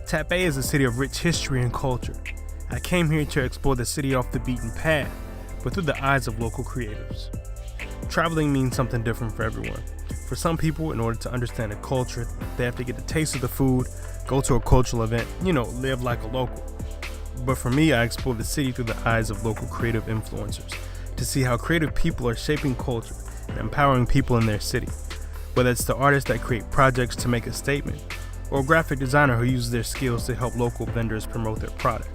Taipei is a city of rich history and culture. I came here to explore the city off the beaten path, but through the eyes of local creatives. Traveling means something different for everyone. For some people, in order to understand the culture, they have to get the taste of the food, go to a cultural event, live like a local. But for me, I explore the city through the eyes of local creative influencers to see how creative people are shaping culture and empowering people in their city. Whether it's the artists that create projects to make a statement, or a graphic designer who uses their skills to help local vendors promote their product,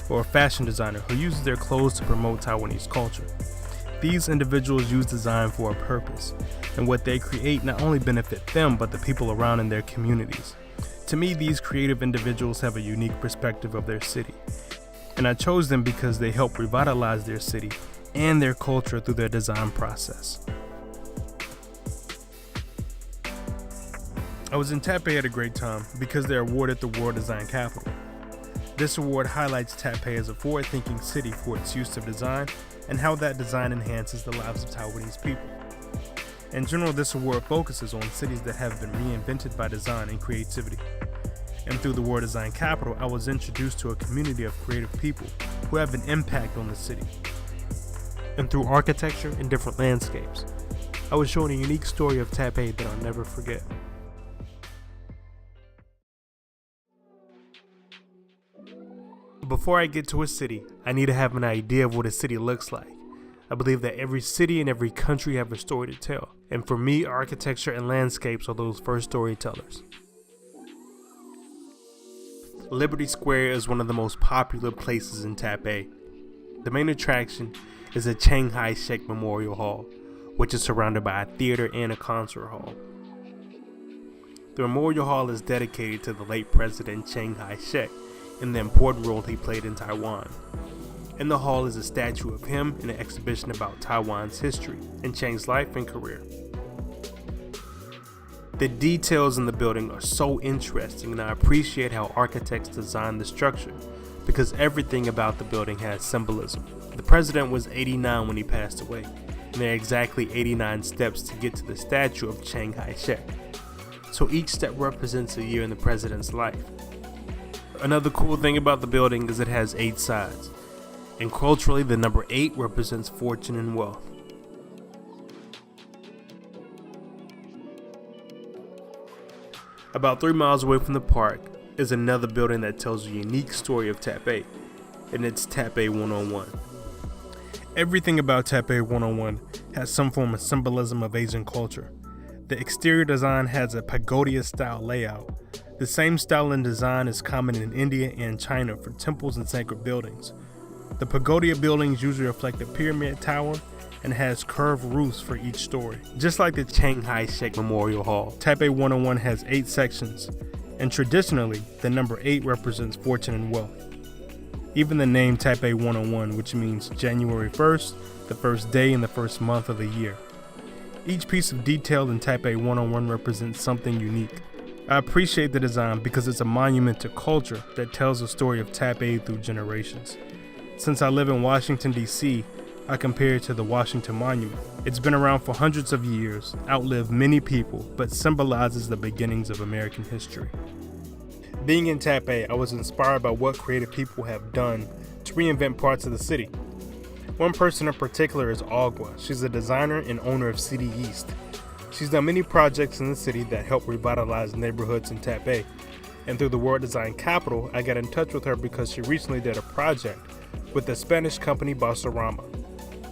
or a fashion designer who uses their clothes to promote Taiwanese culture. These individuals use design for a purpose, and what they create not only benefit them, but the people around in their communities. To me, these creative individuals have a unique perspective of their city, and I chose them because they help revitalize their city and their culture through their design process. I was in Taipei at a great time because they're awarded the World Design Capital. This award highlights Taipei as a forward-thinking city for its use of design and how that design enhances the lives of Taiwanese people. In general, this award focuses on cities that have been reinvented by design and creativity. And through the World Design Capital, I was introduced to a community of creative people who have an impact on the city. And through architecture and different landscapes, I was shown a unique story of Taipei that I'll never forget. Before I get to a city, I need to have an idea of what a city looks like. I believe that every city and every country have a story to tell, and for me, architecture and landscapes are those first storytellers. Liberty Square is one of the most popular places in Taipei. The main attraction is the Chiang Kai-shek Memorial Hall, which is surrounded by a theater and a concert hall. The Memorial Hall is dedicated to the late President Chiang Kai-shek and the important role he played in Taiwan. In the hall is a statue of him and an exhibition about Taiwan's history and Chiang's life and career. The details in the building are so interesting, and I appreciate how architects designed the structure because everything about the building has symbolism. The president was 89 when he passed away, and there are exactly 89 steps to get to the statue of Chiang Kai-shek. So each step represents a year in the president's life. Another cool thing about the building is it has 8 sides, and culturally the number 8 represents fortune and wealth. About 3 miles away from the park is another building that tells a unique story of Taipei, and it's Taipei 101. Everything about Taipei 101 has some form of symbolism of Asian culture. The exterior design has a pagoda-style layout. The same style and design is common in India and China for temples and sacred buildings. The pagoda buildings usually reflect the pyramid tower and has curved roofs for each story. Just like the Chiang Kai-shek Memorial Hall, Taipei 101 has 8 sections, and traditionally, the number 8 represents fortune and wealth. Even the name Taipei 101, which means January 1st, the first day in the first month of the year. Each piece of detail in Taipei 101 represents something unique. I appreciate the design because it's a monument to culture that tells the story of Taipei through generations. Since I live in Washington, D.C., I compare it to the Washington Monument. It's been around for hundreds of years, outlived many people, but symbolizes the beginnings of American history. Being in Taipei, I was inspired by what creative people have done to reinvent parts of the city. One person in particular is Agua. She's a designer and owner of City East. She's done many projects in the city that help revitalize neighborhoods in Taipei. And through the World Design Capital, I got in touch with her because she recently did a project with the Spanish company Basarama.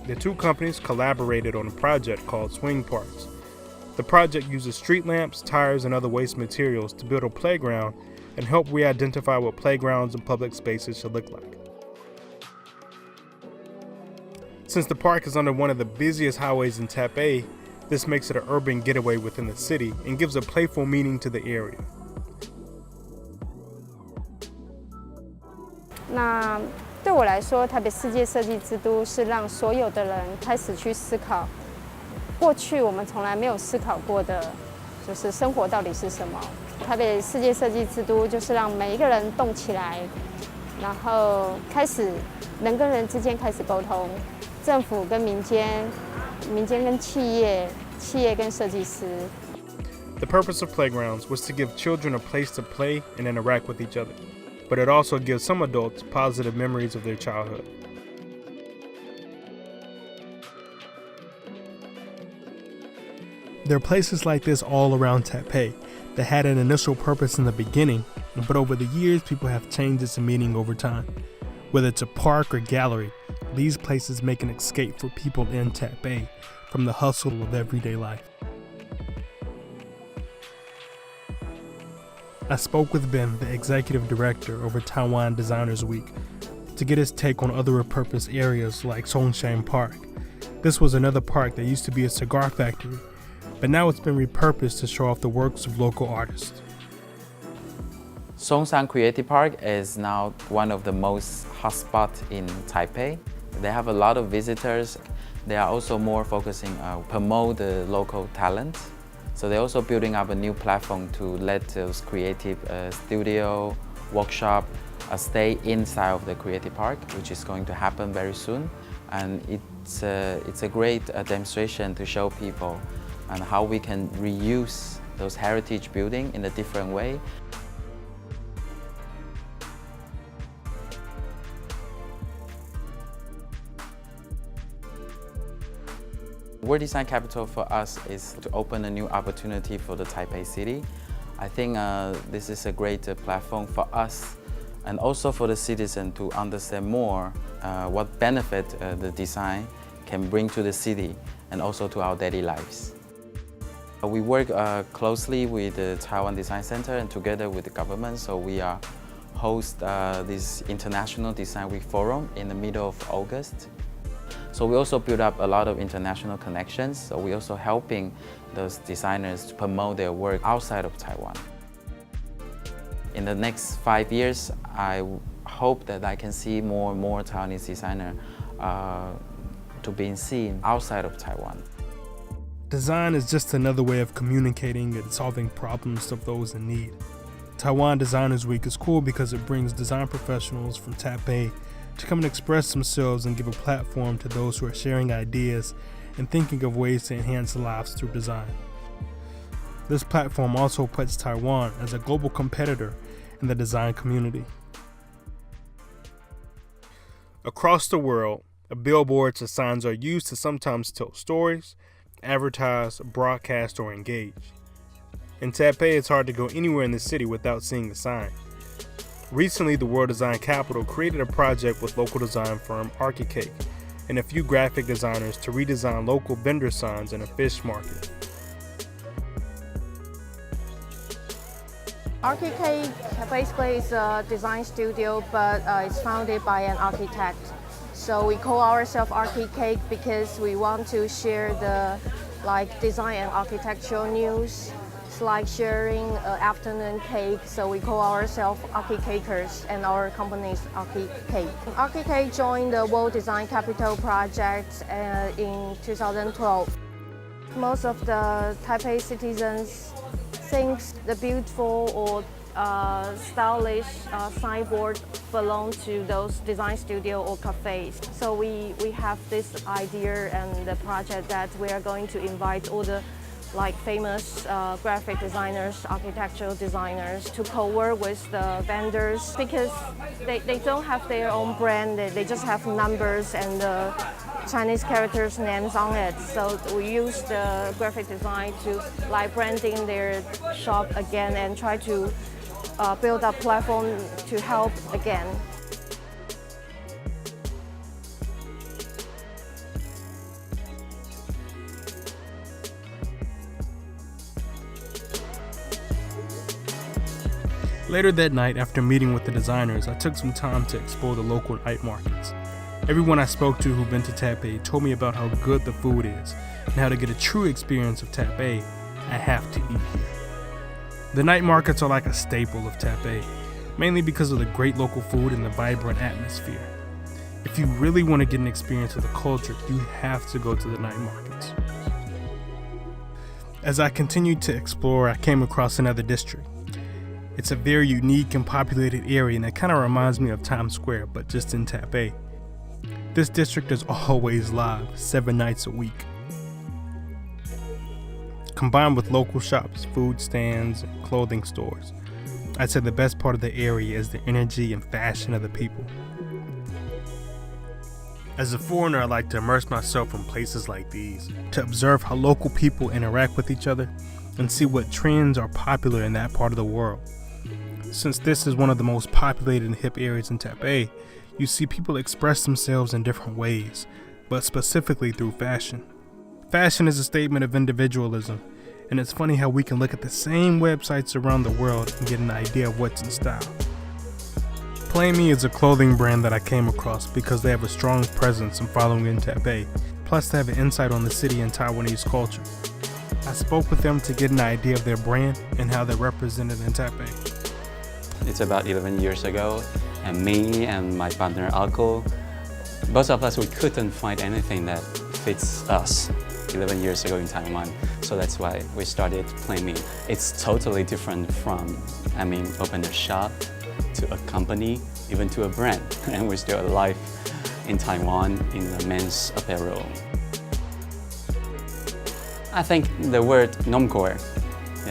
The two companies collaborated on a project called Swing Parts. The project uses street lamps, tires, and other waste materials to build a playground and help re-identify what playgrounds and public spaces should look like. Since the park is under one of the busiest highways in Taipei, this makes it an urban getaway within the city and gives a playful meaning to the area. 那对我来说，台北世界设计之都是让所有的人开始去思考，过去我们从来没有思考过的，就是生活到底是什么。台北世界设计之都就是让每一个人动起来，然后开始人跟人之间开始沟通，政府跟民间，民间跟企业，企业跟设计师。The purpose of playgrounds was to give children a place to play and interact with each other, but it also gives some adults positive memories of their childhood. There are places like this all around Taipei that had an initial purpose in the beginning, but over the years people have changed its meaning over time. Whether it's a park or gallery, these places make an escape for people in Taipei from the hustle of everyday life. I spoke with Ben, the executive director over Taiwan Designers Week, to get his take on other repurposed areas like Songshan Park. This was another park that used to be a cigar factory, but now it's been repurposed to show off the works of local artists. Songshan Creative Park is now one of the most hotspot in Taipei. They have a lot of visitors. They are also more focusing promote the local talent. So they're also building up a new platform to let those creative studio, workshop stay inside of the creative park, which is going to happen very soon. And it's a great demonstration to show people and how we can reuse those heritage buildings in a different way. World Design Capital for us is to open a new opportunity for the Taipei city. I think this is a great platform for us and also for the citizen to understand more what benefit the design can bring to the city and also to our daily lives. We work closely with the Taiwan Design Center and together with the government, so we host this International Design Week Forum in the middle of August. So we also build up a lot of international connections, so we're also helping those designers to promote their work outside of Taiwan. In the next 5 years, I hope that I can see more and more Taiwanese designers to be seen outside of Taiwan. Design is just another way of communicating and solving problems of those in need. Taiwan Designers Week is cool because it brings design professionals from Taipei to come and express themselves and give a platform to those who are sharing ideas and thinking of ways to enhance lives through design. This platform also puts Taiwan as a global competitor in the design community. Across the world, billboards and signs are used to sometimes tell stories, advertise, broadcast, or engage. In Taipei, it's hard to go anywhere in the city without seeing a sign. Recently, the World Design Capital created a project with local design firm Archicake and a few graphic designers to redesign local vendor signs in a fish market. Archicake basically is a design studio, but it's founded by an architect. So we call ourselves Archicake because we want to share the design and architectural news. It's like sharing an afternoon cake, so we call ourselves Archicakers, and our company is Archicake. Archicake joined the World Design Capital project in 2012. Most of the Taipei citizens think the beautiful or stylish signboard belong to those design studio or cafes. So we have this idea and the project that we are going to invite all the famous graphic designers, architectural designers to co-work with the vendors because they don't have their own brand, they just have numbers and the Chinese characters names on it. So we use the graphic design to branding their shop again and try to build a platform to help again. Later that night, after meeting with the designers, I took some time to explore the local night markets. Everyone I spoke to who'd been to Taipei told me about how good the food is and how to get a true experience of Taipei, I have to eat here. The night markets are like a staple of Taipei, mainly because of the great local food and the vibrant atmosphere. If you really want to get an experience of the culture, you have to go to the night markets. As I continued to explore, I came across another district. It's a very unique and populated area, and it kind of reminds me of Times Square, but just in Taipei. This district is always live, 7 nights a week. combined with local shops, food stands, and clothing stores. I'd say the best part of the area is the energy and fashion of the people. As a foreigner, I like to immerse myself in places like these, to observe how local people interact with each other and see what trends are popular in that part of the world. Since this is one of the most populated and hip areas in Taipei, you see people express themselves in different ways, but specifically through fashion. Fashion is a statement of individualism, and it's funny how we can look at the same websites around the world and get an idea of what's in style. plain-me is a clothing brand that I came across because they have a strong presence and following in Taipei, plus they have an insight on the city and Taiwanese culture. I spoke with them to get an idea of their brand and how they're represented in Taipei. It's about 11 years ago, and me and my partner Alko, both of us, we couldn't find anything that fits us 11 years ago in Taiwan. So that's why we started plain-me. It's totally different from, open a shop, to a company, even to a brand. And we're still alive in Taiwan in the men's apparel. I think the word normcore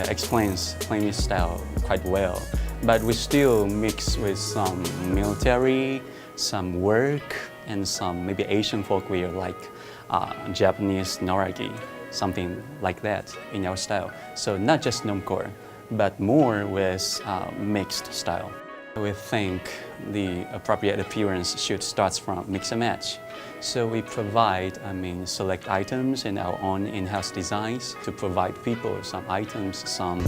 explains plain-me style quite well. But we still mix with some military, some work, and some maybe Asian folkwear like Japanese noragi, something like that in our style. So not just normcore, but more with mixed style. We think the appropriate appearance should start from mix and match. So we provide, select items in our own in-house designs to provide people some items, some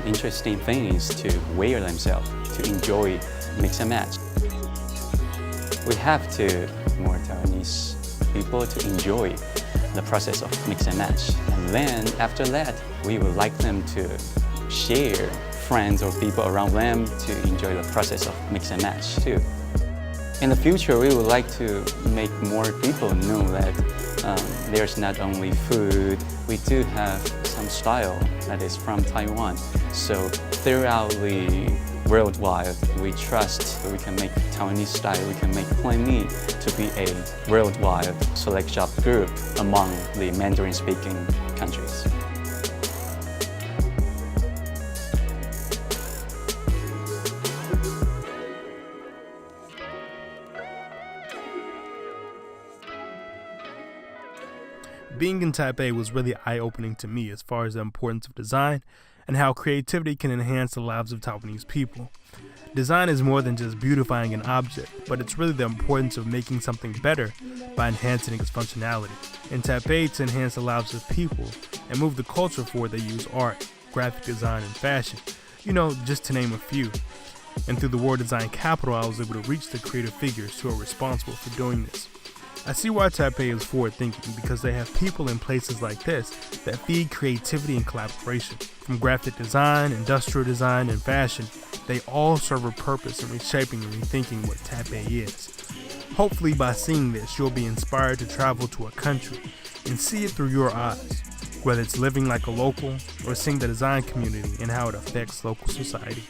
interesting things to wear themselves, to enjoy mix and match. We have to more Taiwanese people to enjoy the process of mix and match. And then after that, we would like them to share friends or people around them to enjoy the process of mix and match too. In the future, we would like to make more people know that there's not only food, we do have some style that is from Taiwan. So throughout the worldwide, we trust that we can make Taiwanese style, we can make plain-me to be a worldwide select shop group among the Mandarin-speaking countries. Being in Taipei was really eye-opening to me as far as the importance of design and how creativity can enhance the lives of Taiwanese people. Design is more than just beautifying an object, but it's really the importance of making something better by enhancing its functionality. In Taipei, to enhance the lives of people and move the culture forward, they use art, graphic design, and fashion, just to name a few. And through the World Design Capital, I was able to reach the creative figures who are responsible for doing this. I see why Taipei is forward-thinking, because they have people in places like this that feed creativity and collaboration. From graphic design, industrial design, and fashion, they all serve a purpose in reshaping and rethinking what Taipei is. Hopefully by seeing this, you'll be inspired to travel to a country and see it through your eyes, whether it's living like a local or seeing the design community and how it affects local society.